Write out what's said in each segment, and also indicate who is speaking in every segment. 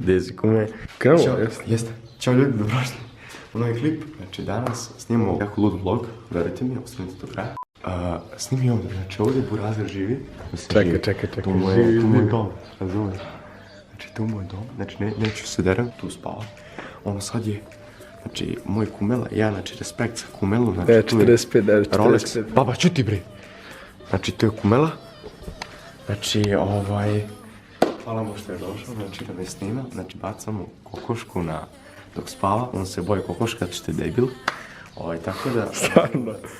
Speaker 1: Dezi kume. Krenuo, jeste. Ćao ljudi, dobrošli u novi klip. Znači danas snimamo jako lud vlog, verujte mi, ostanite do kraja. Snimi ovdje, znači ovdje Burazer živi. Čekaj, tu moj dom, razumiješ? Znači tu moj dom, znači neću se deram, tu spava. Ono sad je, znači moj kumela, ja znači respekt za kumelu, znači tu je
Speaker 2: 45,
Speaker 1: Rolex. Baba, čuti bre! Znači tu je kumela. Znači hvala mu što je došao, znači da me snima, znači bacamo kokošku dok spava, on se boji kokoška, što je debil. Tako da...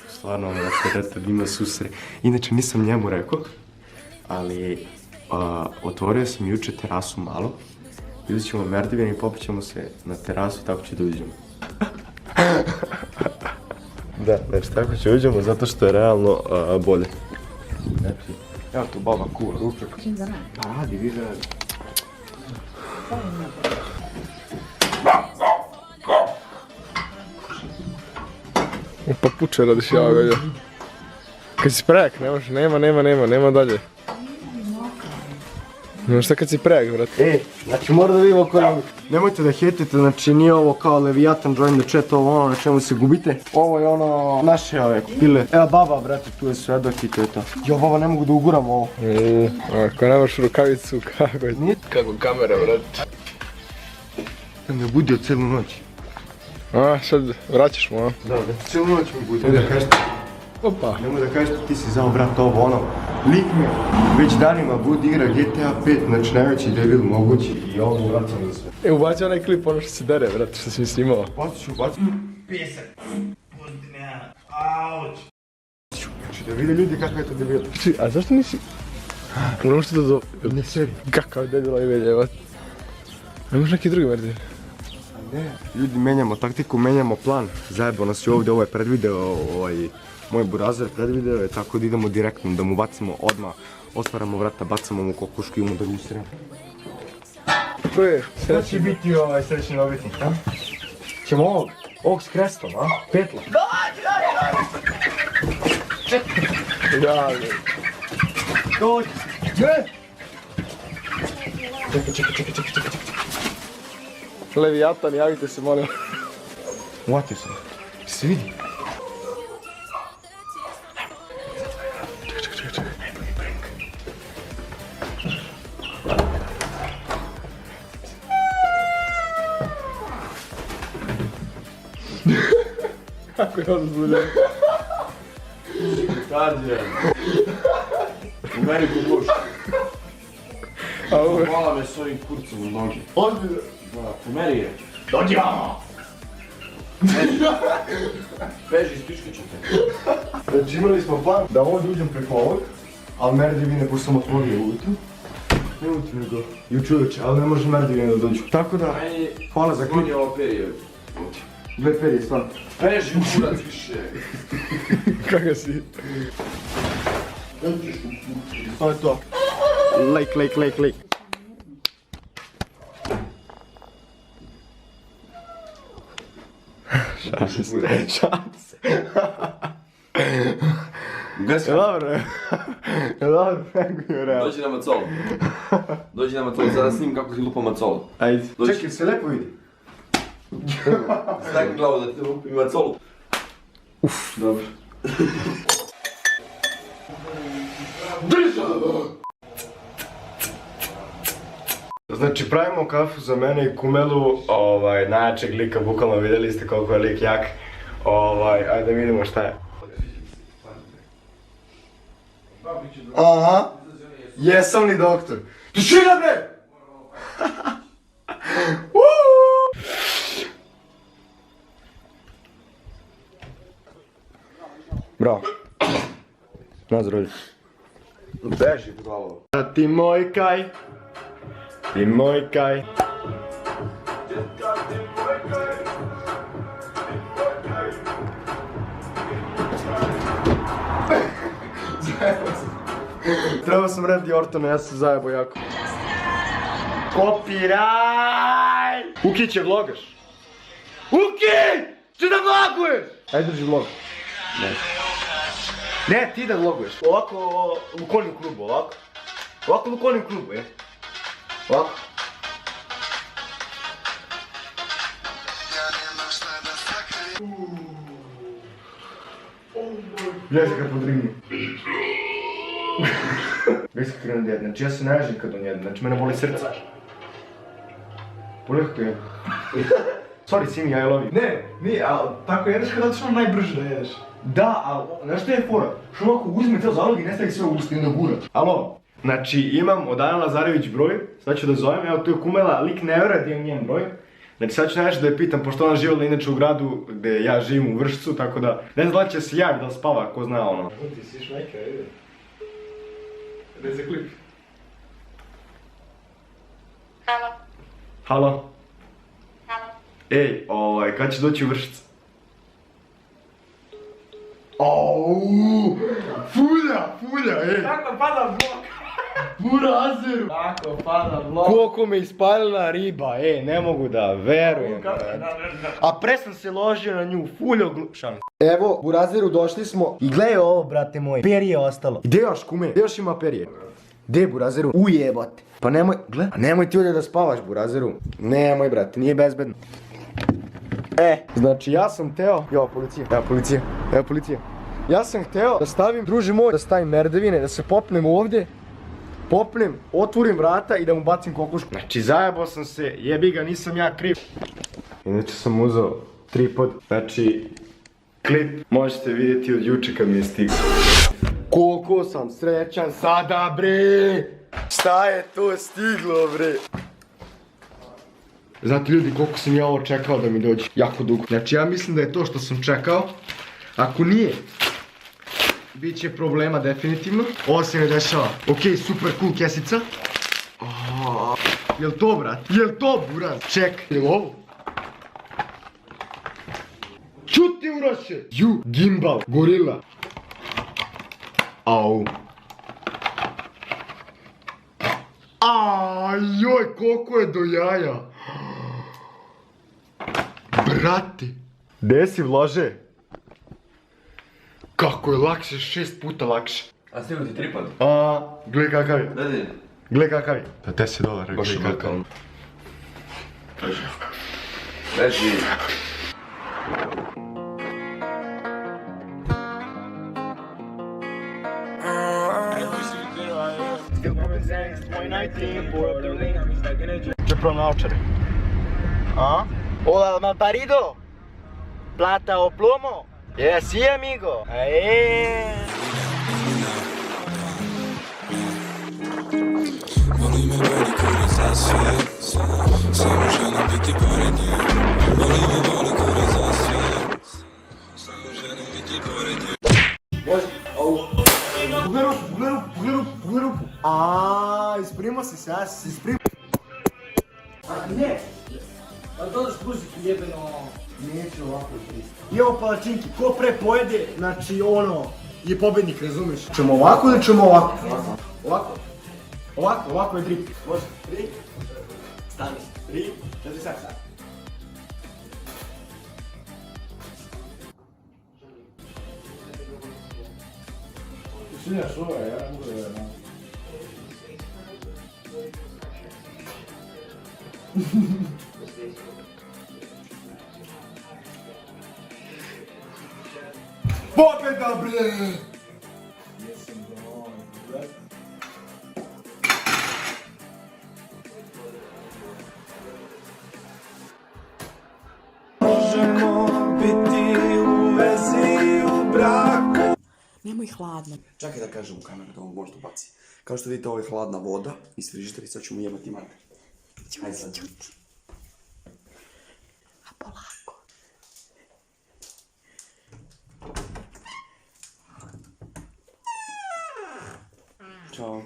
Speaker 1: Stvarno, znači, da ima susre. Inače, nisam njemu rekao, ali otvorio sam juče terasu malo. Uzet ćemo merdivine i popit ćemo se na terasu i tako će da uđemo. Da, znači tako će uđemo zato što je realno bolje. Znači, evo tu baba kuva ručak. Pa radi, vi radi.
Speaker 2: Pa puče radiš javlja. Kad si prejak, nema dalje. No šta kad si prejak, brate?
Speaker 1: Znači mora da vidimo ko nam... Nemojte da hetite, znači nije ovo kao Leviathan join the chat, ovo ono na čemu se gubite. Ovo je ono naše ove pile. Evo baba, brate, tu je svedok i to je to. Jo, baba, ne mogu da uguram ovo.
Speaker 2: Ako nemaš rukavicu, kako je? Kako kamera, brate?
Speaker 1: Da me budio celu noć.
Speaker 2: Sad vraćaš mu, a?
Speaker 1: Da, celu noć mi budio. Nemoj da kažete.
Speaker 2: Opa.
Speaker 1: Nemoj da kažete ti si zao, brat, ovo ono. Lik me već danima budi igra GTA 5, znači najveći debil mogući i ovo vracam za sve.
Speaker 2: Ubaci onaj klip ono što se dere, brate, što si mi snimao.
Speaker 1: Baci ću. Pijesak. Pusti me, auć. Znači da vide ljudi kakva je to debil.
Speaker 2: A zašto nisi... Ono što to
Speaker 1: Ne seri.
Speaker 2: Kakav debila i velje, evo. A imaš neki drugi merdin?
Speaker 1: Ne, ljudi menjamo taktiku, menjamo plan. Zajebo nas je ovdje, ovo je predvideo, moj Burazer predvideo je, tako da idemo direktno, da mu bacimo odmah, otvaramo vrata, bacamo mu kokošku i mu da ga ustremo.
Speaker 2: Ko je?
Speaker 1: Šta će biti srećni dobitnik, a? Ćemo ovog s krestom, a? Petla.
Speaker 2: Javi.
Speaker 1: Dođi! Ne! Čekaj.
Speaker 2: Leviathan, javite se, molim.
Speaker 1: Uvatio sam. Se vidi? Čekaj.
Speaker 2: Kako je ovo zbudljeno?
Speaker 3: Kađe. U meni kukuš. Hvala me s ovim kurcem u nogi.
Speaker 1: Ozbiljno.
Speaker 3: U meni je.
Speaker 1: Dođi vamo!
Speaker 3: Beži, spiškaću te.
Speaker 1: Znači imali smo plan da ovdje uđem preko ovog, ali merdivine pošto sam otvorio ujutru. Ne ujutru nego juče uveče, ali ne može merdivine da dođu. Tako da, hvala za klip.
Speaker 3: Meni je ovo perije.
Speaker 1: Dve perije, stvarno.
Speaker 3: Beži u kurac više.
Speaker 2: Kako si?
Speaker 1: To je to. Like. Šalim se.
Speaker 3: Gdje si?
Speaker 1: Dobro, Franko je realno.
Speaker 3: Dođi na macolo, sada snim kako si lupa macolo.
Speaker 1: Ajde. Čekaj, se lepo vidi.
Speaker 3: Stakni glavu da ti lupi macolo.
Speaker 1: Dobro. Znači pravimo kafu za mene i kumelu, najjačeg lika, bukvalno vidjeli ste koliko je lik jak. Ajde da vidimo šta je. Aha, jesam li doktor? Tišina bre! Bravo. Nazdravlje.
Speaker 3: Beži, budalo.
Speaker 1: Ti moj kaj. Trebao sam radi Ortona, ja sam zajebo jako. Kopiraj! Uki će vlogaš. Uki! Ti da vloguješ! Ajde drži vlog. Ne, ti da vloguješ. Ovako u konjem klubu, ovako. Ovako u konjem klubu, je. Ovako. Jessica, podrigni. Jessica krenu da jedne, znači ja se naježim kad on jedne, znači mene boli srce. Boli kako jedne. Sorry Simi, I love you.
Speaker 4: Ne, nije, ali tako jedeš kada ćeš on najbrže da jedeš.
Speaker 1: Da, ali znaš što je fora? Što ovako uzme cijel zalog i ne stavi sve u usta i onda gura. Alo, znači imam od Ana Lazarević broj, sad ću da zovem, evo tu je kumela, lik ne vjeruje da imam njen broj. Znači sad ću nešto da je pitam, pošto ona živjela inače u gradu gdje ja živim u Vršcu, tako da ne znam da li će se javi, da li spava, ko zna ono.
Speaker 4: Ti si šmejka, ide. Ide za klip.
Speaker 5: Halo,
Speaker 1: Halo?
Speaker 5: halo.
Speaker 1: Ej, kad će doći u Vršac? Auuu, fulja, ej.
Speaker 4: Kako pada blok?
Speaker 1: Burazeru.
Speaker 4: Kako pada blok?
Speaker 1: Koliko me ispalila riba, ne mogu da verujem. A pre sam se ložio na nju, fuljo šans. Evo, Burazeru došli smo i gledaj ovo, brate moj, perje je ostalo. Gdje još, kume? Gdje još ima perje? Gdje, Burazeru? Ujebote. Pa nemoj, gle, a nemoj ti ovdje da spavaš, Burazeru. Nemoj, brate, nije bezbedno. Znači ja sam teo... Evo policija. Ja sam hteo da stavim, druži moj, da stavim merdevine, da se popnem ovdje. Popnem, otvorim vrata i da mu bacim kokošku. Znači zajebao sam se, jebi ga, nisam ja kriv. Inače sam uzeo tripod, znači klip možete vidjeti od juče kad mi je stigao. Koliko sam srećan sada, bre! Šta je to stiglo, bre? Znate ljudi koliko sam ja ovo čekao da mi dođe, jako dugo. Znači ja mislim da je to što sam čekao. Ako nije, bit će problema definitivno. Ovo se ne dešava. Okej, super cool kesica. Jel to, brat? Jel to, buraz? Ček, jel ovo? Čuti, uraše! Ju, gimbal, gorila. Au. Joj, koliko je do jaja. Brate. Gde si vlože? Kako je lakše, 6 puta lakše.
Speaker 3: A stigao ti tripod?
Speaker 1: Gle kakav je.
Speaker 3: Daj.
Speaker 1: Gle kakav je. Za $10,
Speaker 3: Baš
Speaker 1: gle
Speaker 3: je
Speaker 1: kakav.
Speaker 3: Leži.
Speaker 1: Če prav naočare.
Speaker 6: Hola, malparido. Plata o plomo. Sí, amigo.
Speaker 7: Voli me boli kurac za sve, samo želim biti pored nje. Voli me boli kurac za sve, samo želim biti pored nje.
Speaker 1: Pogledaj ruku. Isprimo si se, ja si isprimo.
Speaker 6: Ne. Pa to spusti jebeno.
Speaker 1: Neću ovako isprimo. I ovo palačinki, ko pre pojede, znači ono, je pobednik, razumiješ? Čemo ovako ili ćemo ovako? Ovako je drip. Može, 3, stani, 3, 4, sad. Ti svinjaš ovo, ja ne mogu da vedem. Pobjeda, bre! Jesam dovoljno, bre.
Speaker 7: Možemo biti u vezi, u braku.
Speaker 8: Nemoj hladno.
Speaker 9: Čekaj da kažem u kameru da ovo možda ubaci. Kao što vidite, ovo je hladna voda iz frižidera i sad ću mu jebati mater. Ajde sad.
Speaker 8: A polako.
Speaker 9: Ćao.